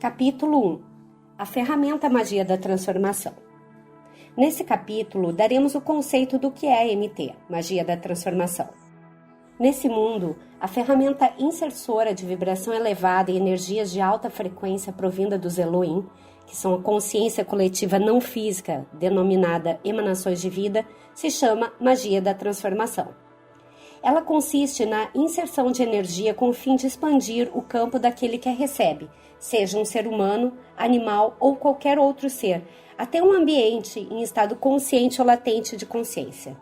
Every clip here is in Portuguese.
Capítulo 1. A ferramenta magia da transformação. Nesse capítulo, daremos o conceito do que é MT, magia da transformação. Nesse mundo, a ferramenta insersora de vibração elevada e energias de alta frequência provinda dos Elohim, que são a consciência coletiva não física, denominada emanações de vida, se chama magia da transformação. Ela consiste na inserção de energia com o fim de expandir o campo daquele que a recebe, seja um ser humano, animal ou qualquer outro ser, até um ambiente em estado consciente ou latente de consciência.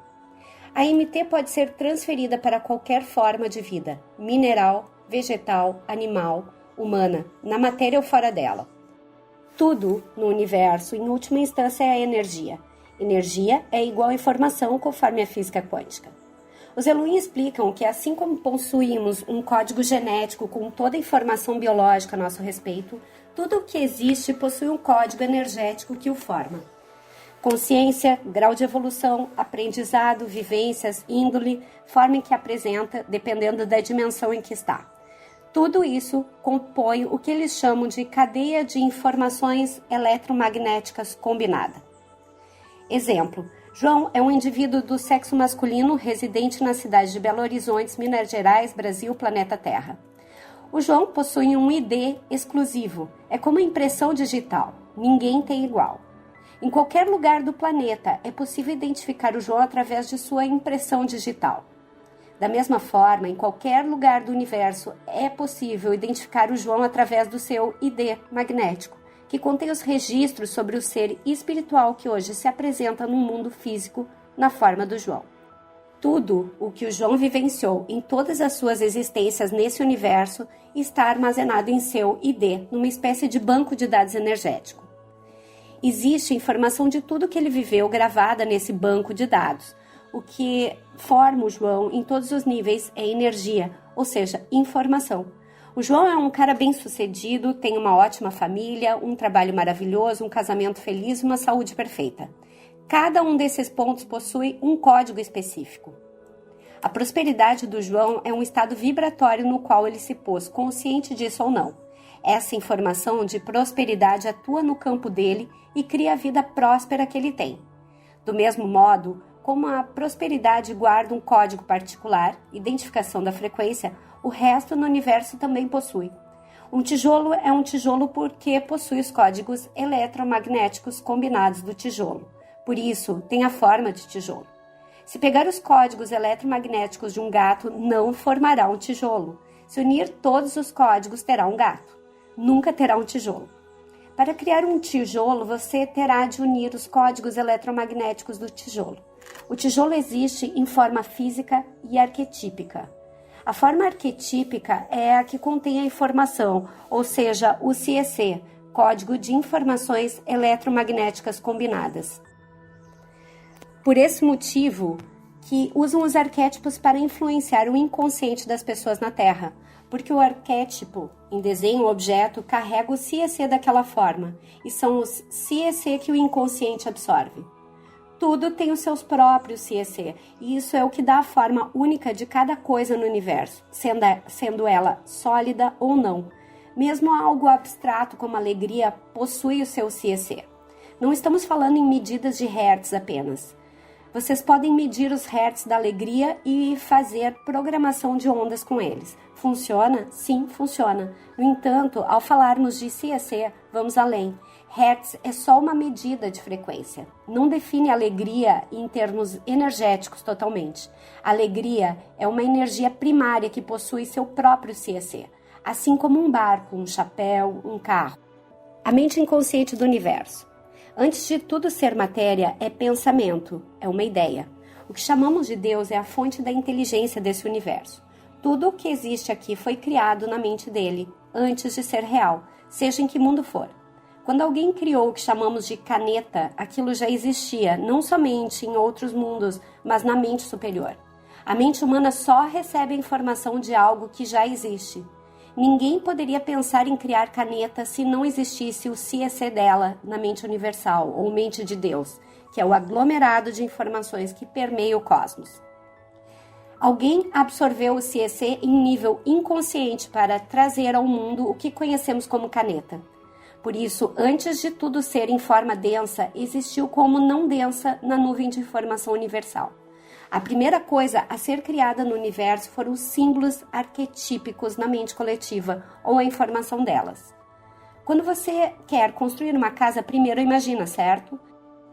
A MT pode ser transferida para qualquer forma de vida, mineral, vegetal, animal, humana, na matéria ou fora dela. Tudo no universo, em última instância, é energia. Energia é igual a informação conforme a física quântica. Os Elohim explicam que assim como possuímos um código genético com toda a informação biológica a nosso respeito, tudo o que existe possui um código energético que o forma. Consciência, grau de evolução, aprendizado, vivências, índole, forma em que apresenta, dependendo da dimensão em que está. Tudo isso compõe o que eles chamam de cadeia de informações eletromagnéticas combinada. Exemplo: João é um indivíduo do sexo masculino residente na cidade de Belo Horizonte, Minas Gerais, Brasil, planeta Terra. O João possui um ID exclusivo, é como impressão digital, ninguém tem igual. Em qualquer lugar do planeta é possível identificar o João através de sua impressão digital. Da mesma forma, em qualquer lugar do universo é possível identificar o João através do seu ID magnético, que contém os registros sobre o ser espiritual que hoje se apresenta no mundo físico na forma do João. Tudo o que o João vivenciou em todas as suas existências nesse universo está armazenado em seu ID, numa espécie de banco de dados energético. Existe informação de tudo que ele viveu gravada nesse banco de dados. O que forma o João em todos os níveis é energia, ou seja, informação. O João é um cara bem-sucedido, tem uma ótima família, um trabalho maravilhoso, um casamento feliz e uma saúde perfeita. Cada um desses pontos possui um código específico. A prosperidade do João é um estado vibratório no qual ele se pôs, consciente disso ou não. Essa informação de prosperidade atua no campo dele e cria a vida próspera que ele tem. Do mesmo modo, como a prosperidade guarda um código particular, identificação da frequência, o resto no universo também possui. Um tijolo é um tijolo porque possui os códigos eletromagnéticos combinados do tijolo. Por isso, tem a forma de tijolo. Se pegar os códigos eletromagnéticos de um gato, não formará um tijolo. Se unir todos os códigos, terá um gato. Nunca terá um tijolo. Para criar um tijolo, você terá de unir os códigos eletromagnéticos do tijolo. O tijolo existe em forma física e arquetípica. A forma arquetípica é a que contém a informação, ou seja, o CEC, Código de Informações Eletromagnéticas Combinadas. Por esse motivo, que usam os arquétipos para influenciar o inconsciente das pessoas na Terra, porque o arquétipo, em desenho ou objeto, carrega o CEC daquela forma, e são os CEC que o inconsciente absorve. Tudo tem os seus próprios CEC, e isso é o que dá a forma única de cada coisa no universo, sendo ela sólida ou não. Mesmo algo abstrato como alegria possui o seu CEC. Não estamos falando em medidas de hertz apenas. Vocês podem medir os hertz da alegria e fazer programação de ondas com eles. Funciona? Sim, funciona. No entanto, ao falarmos de CEC, vamos além. Hertz é só uma medida de frequência. Não define alegria em termos energéticos totalmente. Alegria é uma energia primária que possui seu próprio CEC, assim como um barco, um chapéu, um carro. A mente inconsciente do universo. Antes de tudo ser matéria, é pensamento, é uma ideia. O que chamamos de Deus é a fonte da inteligência desse universo. Tudo o que existe aqui foi criado na mente dele, antes de ser real, seja em que mundo for. Quando alguém criou o que chamamos de caneta, aquilo já existia, não somente em outros mundos, mas na mente superior. A mente humana só recebe a informação de algo que já existe. Ninguém poderia pensar em criar caneta se não existisse o CEC dela na mente universal, ou mente de Deus, que é o aglomerado de informações que permeia o cosmos. Alguém absorveu o CEC em nível inconsciente para trazer ao mundo o que conhecemos como caneta. Por isso, antes de tudo ser em forma densa, existiu como não densa na nuvem de informação universal. A primeira coisa a ser criada no universo foram os símbolos arquetípicos na mente coletiva ou a informação delas. Quando você quer construir uma casa, primeiro imagina, certo?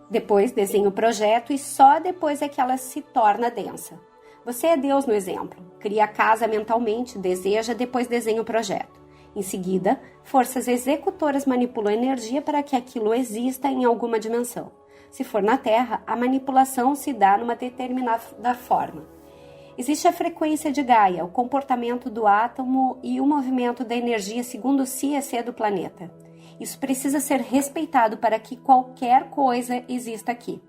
Depois desenha o projeto e só depois é que ela se torna densa. Você é Deus no exemplo. Cria a casa mentalmente, deseja, depois desenha o projeto. Em seguida, forças executoras manipulam energia para que aquilo exista em alguma dimensão. Se for na Terra, a manipulação se dá numa determinada forma. Existe a frequência de Gaia, o comportamento do átomo e o movimento da energia segundo o CEC do planeta. Isso precisa ser respeitado para que qualquer coisa exista aqui.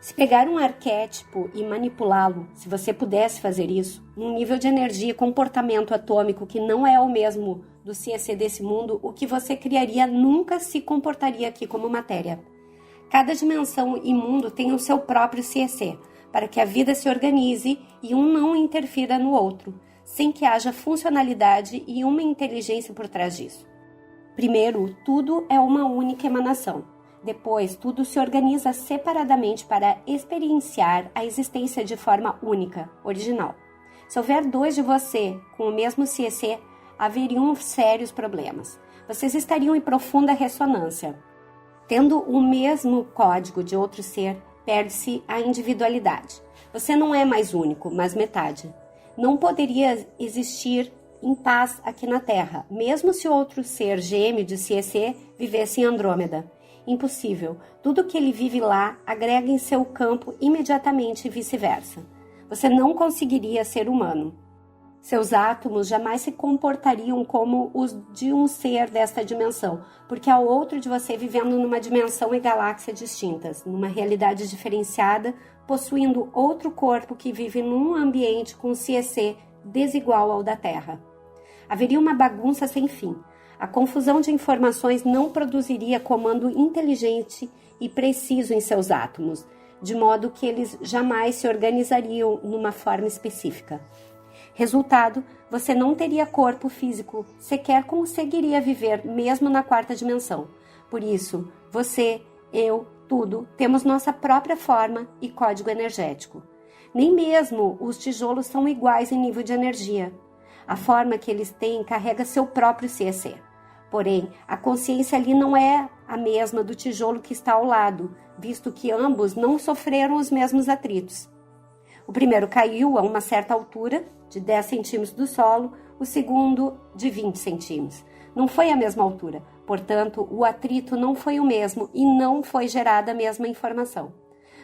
Se pegar um arquétipo e manipulá-lo, se você pudesse fazer isso, num nível de energia e comportamento atômico que não é o mesmo do CEC desse mundo, o que você criaria nunca se comportaria aqui como matéria. Cada dimensão e mundo tem o seu próprio CEC, para que a vida se organize e um não interfira no outro, sem que haja funcionalidade e uma inteligência por trás disso. Primeiro, tudo é uma única emanação. Depois, tudo se organiza separadamente para experienciar a existência de forma única, original. Se houver dois de você com o mesmo CEC, haveriam sérios problemas. Vocês estariam em profunda ressonância. Tendo o mesmo código de outro ser, perde-se a individualidade. Você não é mais único, mas metade. Não poderia existir em paz aqui na Terra, mesmo se outro ser gêmeo de CEC vivesse em Andrômeda. Impossível. Tudo que ele vive lá agrega em seu campo imediatamente e vice-versa. Você não conseguiria ser humano. Seus átomos jamais se comportariam como os de um ser desta dimensão, porque há outro de você vivendo numa dimensão e galáxia distintas, numa realidade diferenciada, possuindo outro corpo que vive num ambiente com CEC desigual ao da Terra. Haveria uma bagunça sem fim. A confusão de informações não produziria comando inteligente e preciso em seus átomos, de modo que eles jamais se organizariam numa forma específica. Resultado, você não teria corpo físico, sequer conseguiria viver mesmo na quarta dimensão. Por isso, você, eu, tudo, temos nossa própria forma e código energético. Nem mesmo os tijolos são iguais em nível de energia. A forma que eles têm carrega seu próprio CEC. Porém, a consciência ali não é a mesma do tijolo que está ao lado, visto que ambos não sofreram os mesmos atritos. O primeiro caiu a uma certa altura, de 10 centímetros do solo, o segundo de 20 centímetros. Não foi a mesma altura, portanto, o atrito não foi o mesmo e não foi gerada a mesma informação.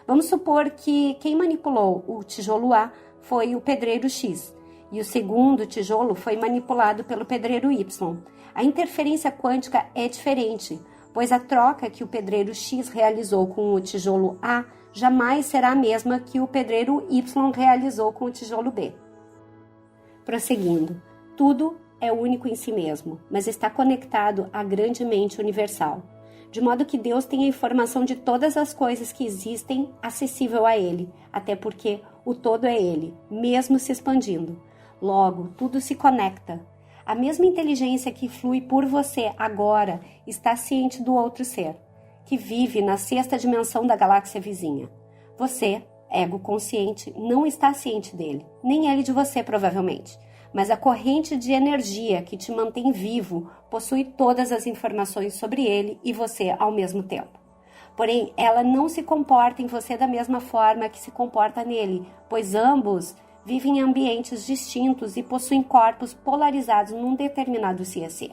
Vamos supor que quem manipulou o tijolo A foi o pedreiro X e o segundo tijolo foi manipulado pelo pedreiro Y. A interferência quântica é diferente, pois a troca que o pedreiro X realizou com o tijolo A jamais será a mesma que o pedreiro Y realizou com o tijolo B. Prosseguindo, tudo é único em si mesmo, mas está conectado à grande mente universal, de modo que Deus tem a informação de todas as coisas que existem acessível a Ele, até porque o todo é Ele, mesmo se expandindo. Logo, tudo se conecta. A mesma inteligência que flui por você agora está ciente do outro ser, que vive na sexta dimensão da galáxia vizinha. Você, ego consciente, não está ciente dele, nem ele de você provavelmente, mas a corrente de energia que te mantém vivo possui todas as informações sobre ele e você ao mesmo tempo. Porém, ela não se comporta em você da mesma forma que se comporta nele, pois ambos vivem em ambientes distintos e possuem corpos polarizados num determinado CEC.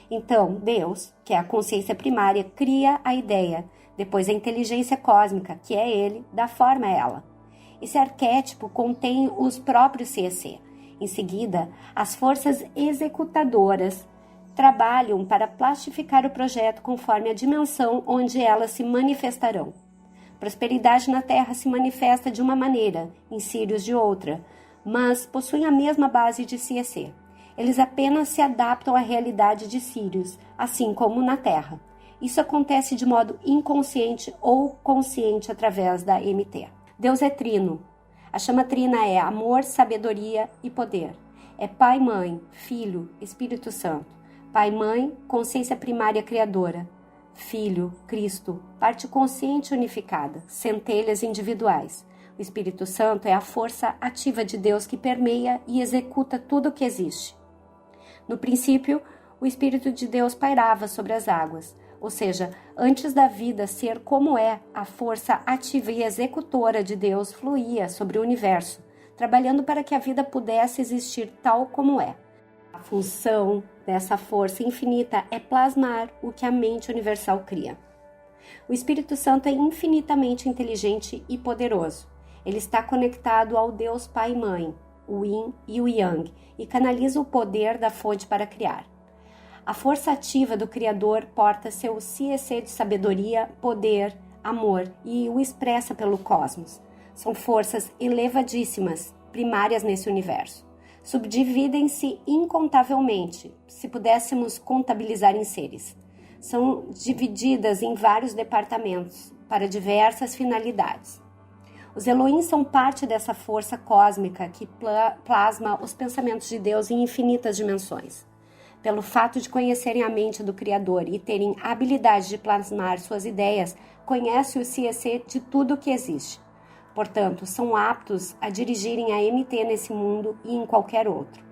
Então, Deus, que é a consciência primária, cria a ideia, depois a inteligência cósmica, que é Ele, dá forma a ela. Esse arquétipo contém os próprios CEC. Em seguida, as forças executadoras trabalham para plastificar o projeto conforme a dimensão onde elas se manifestarão. Prosperidade na Terra se manifesta de uma maneira, em Sírios de outra, mas possuem a mesma base de CEC. Eles apenas se adaptam à realidade de Sírios, assim como na Terra. Isso acontece de modo inconsciente ou consciente através da MT. Deus é trino. A chama trina é amor, sabedoria e poder. É Pai, Mãe, Filho, Espírito Santo. Pai, Mãe, consciência primária criadora. Filho, Cristo, parte consciente unificada, centelhas individuais. O Espírito Santo é a força ativa de Deus que permeia e executa tudo o que existe. No princípio, o Espírito de Deus pairava sobre as águas, ou seja, antes da vida ser como é, a força ativa e executora de Deus fluía sobre o universo, trabalhando para que a vida pudesse existir tal como é. A função dessa força infinita é plasmar o que a mente universal cria. O Espírito Santo é infinitamente inteligente e poderoso. Ele está conectado ao Deus Pai e Mãe, o Yin e o Yang, e canaliza o poder da fonte para criar. A força ativa do Criador porta seu CEC de sabedoria, poder, amor e o expressa pelo cosmos. São forças elevadíssimas, primárias nesse universo. Subdividem-se incontavelmente, se pudéssemos contabilizar em seres. São divididas em vários departamentos, para diversas finalidades. Os Elohim são parte dessa força cósmica que plasma os pensamentos de Deus em infinitas dimensões. Pelo fato de conhecerem a mente do Criador e terem a habilidade de plasmar suas ideias, conhecem o CEC de tudo o que existe. Portanto, são aptos a dirigirem a MT nesse mundo e em qualquer outro.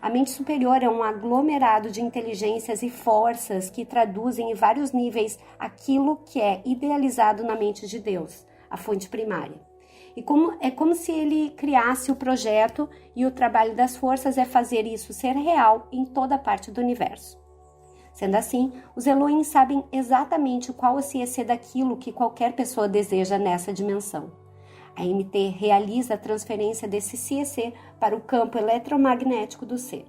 A mente superior é um aglomerado de inteligências e forças que traduzem em vários níveis aquilo que é idealizado na mente de Deus, a fonte primária. É como se ele criasse o projeto e o trabalho das forças é fazer isso ser real em toda parte do universo. Sendo assim, os Elohim sabem exatamente qual o CEC daquilo que qualquer pessoa deseja nessa dimensão. A MT realiza a transferência desse CEC para o campo eletromagnético do ser.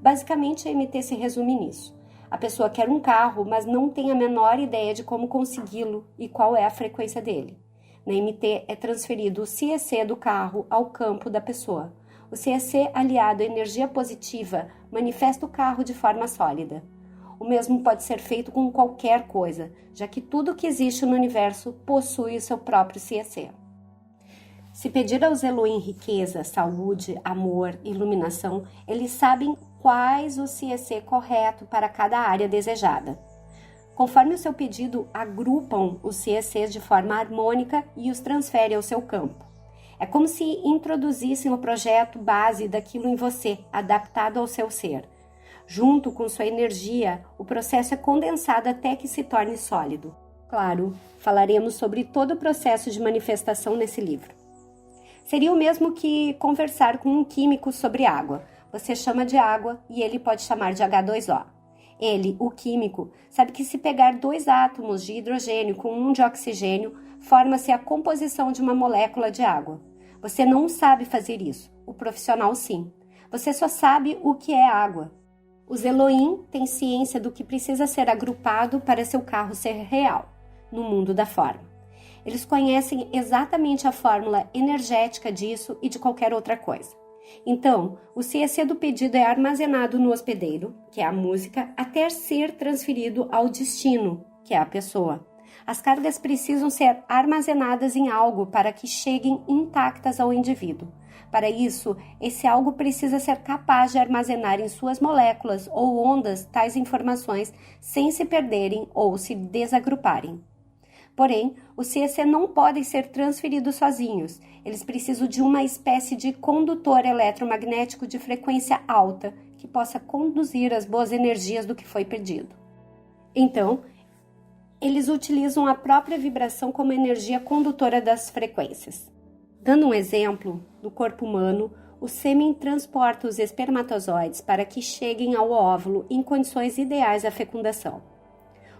Basicamente, a MT se resume nisso. A pessoa quer um carro, mas não tem a menor ideia de como consegui-lo e qual é a frequência dele. Na MT é transferido o CEC do carro ao campo da pessoa. O CEC aliado à energia positiva manifesta o carro de forma sólida. O mesmo pode ser feito com qualquer coisa, já que tudo que existe no universo possui o seu próprio CEC. Se pedir aos Elohim riqueza, saúde, amor, iluminação, eles sabem quais o CEC correto para cada área desejada. Conforme o seu pedido, agrupam os CECs de forma harmônica e os transferem ao seu campo. É como se introduzissem o projeto base daquilo em você, adaptado ao seu ser. Junto com sua energia, o processo é condensado até que se torne sólido. Claro, falaremos sobre todo o processo de manifestação nesse livro. Seria o mesmo que conversar com um químico sobre água. Você chama de água e ele pode chamar de H2O. Ele, o químico, sabe que se pegar 2 átomos de hidrogênio com 1 de oxigênio, forma-se a composição de uma molécula de água. Você não sabe fazer isso, o profissional sim. Você só sabe o que é água. Os Elohim têm ciência do que precisa ser agrupado para seu carro ser real, no mundo da forma. Eles conhecem exatamente a fórmula energética disso e de qualquer outra coisa. Então, o CEC do pedido é armazenado no hospedeiro, que é a música, até ser transferido ao destino, que é a pessoa. As cargas precisam ser armazenadas em algo para que cheguem intactas ao indivíduo. Para isso, esse algo precisa ser capaz de armazenar em suas moléculas ou ondas tais informações sem se perderem ou se desagruparem. Porém, os CEC não podem ser transferidos sozinhos. Eles precisam de uma espécie de condutor eletromagnético de frequência alta que possa conduzir as boas energias do que foi pedido. Então, eles utilizam a própria vibração como energia condutora das frequências. Dando um exemplo, no corpo humano, o sêmen transporta os espermatozoides para que cheguem ao óvulo em condições ideais à fecundação.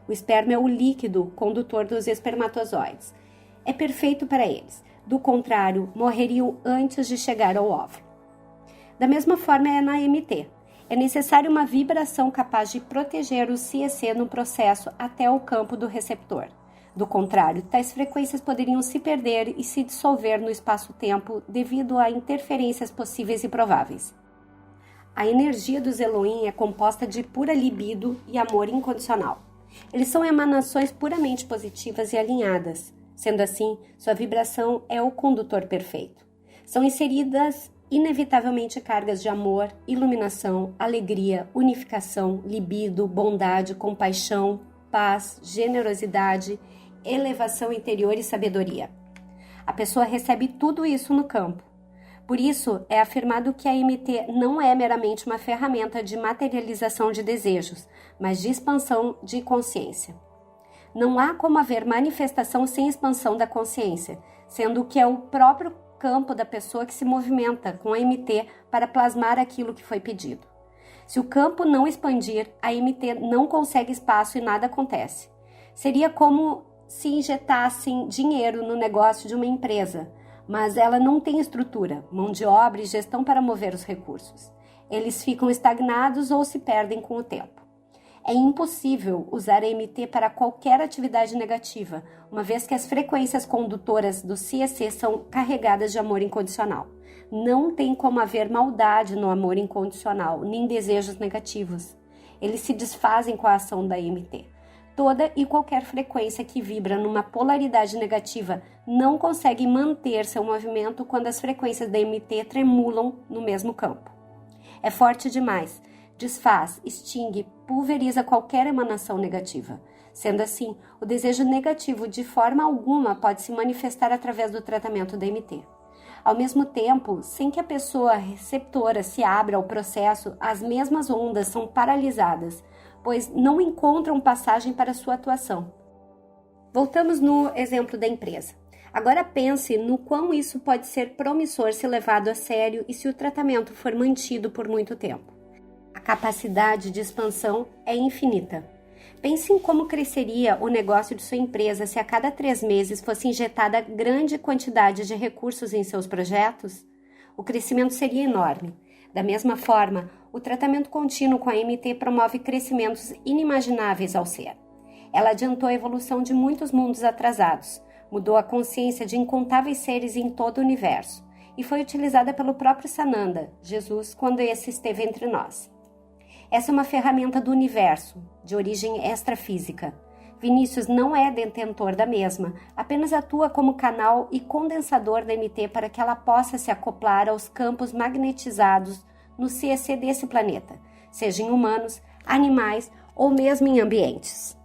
O esperma é o líquido condutor dos espermatozoides. É perfeito para eles. Do contrário, morreriam antes de chegar ao óvulo. Da mesma forma é na MT. É necessária uma vibração capaz de proteger o CEC no processo até o campo do receptor. Do contrário, tais frequências poderiam se perder e se dissolver no espaço-tempo devido a interferências possíveis e prováveis. A energia dos Elohim é composta de pura libido e amor incondicional. Eles são emanações puramente positivas e alinhadas. Sendo assim, sua vibração é o condutor perfeito. São inseridas inevitavelmente cargas de amor, iluminação, alegria, unificação, libido, bondade, compaixão, paz, generosidade, elevação interior e sabedoria. A pessoa recebe tudo isso no campo. Por isso, é afirmado que a MT não é meramente uma ferramenta de materialização de desejos, mas de expansão de consciência. Não há como haver manifestação sem expansão da consciência, sendo que é o próprio campo da pessoa que se movimenta com a MT para plasmar aquilo que foi pedido. Se o campo não expandir, a MT não consegue espaço e nada acontece. Seria como se injetassem dinheiro no negócio de uma empresa, mas ela não tem estrutura, mão de obra e gestão para mover os recursos. Eles ficam estagnados ou se perdem com o tempo. É impossível usar a MT para qualquer atividade negativa, uma vez que as frequências condutoras do CEC são carregadas de amor incondicional. Não tem como haver maldade no amor incondicional, nem desejos negativos. Eles se desfazem com a ação da MT. Toda e qualquer frequência que vibra numa polaridade negativa não consegue manter seu movimento quando as frequências da MT tremulam no mesmo campo. É forte demais, desfaz, extingue, pulveriza qualquer emanação negativa. Sendo assim, o desejo negativo de forma alguma pode se manifestar através do tratamento da MT. Ao mesmo tempo, sem que a pessoa receptora se abra ao processo, as mesmas ondas são paralisadas, pois não encontram passagem para sua atuação. Voltamos no exemplo da empresa. Agora pense no quão isso pode ser promissor se levado a sério e se o tratamento for mantido por muito tempo. A capacidade de expansão é infinita. Pense em como cresceria o negócio de sua empresa se a cada 3 meses fosse injetada grande quantidade de recursos em seus projetos. O crescimento seria enorme. Da mesma forma, o tratamento contínuo com a MT promove crescimentos inimagináveis ao ser. Ela adiantou a evolução de muitos mundos atrasados, mudou a consciência de incontáveis seres em todo o universo e foi utilizada pelo próprio Sananda, Jesus, quando esse esteve entre nós. Essa é uma ferramenta do universo, de origem extrafísica. Vinícius não é detentor da mesma, apenas atua como canal e condensador da MT para que ela possa se acoplar aos campos magnetizados no CEC desse planeta, seja em humanos, animais ou mesmo em ambientes.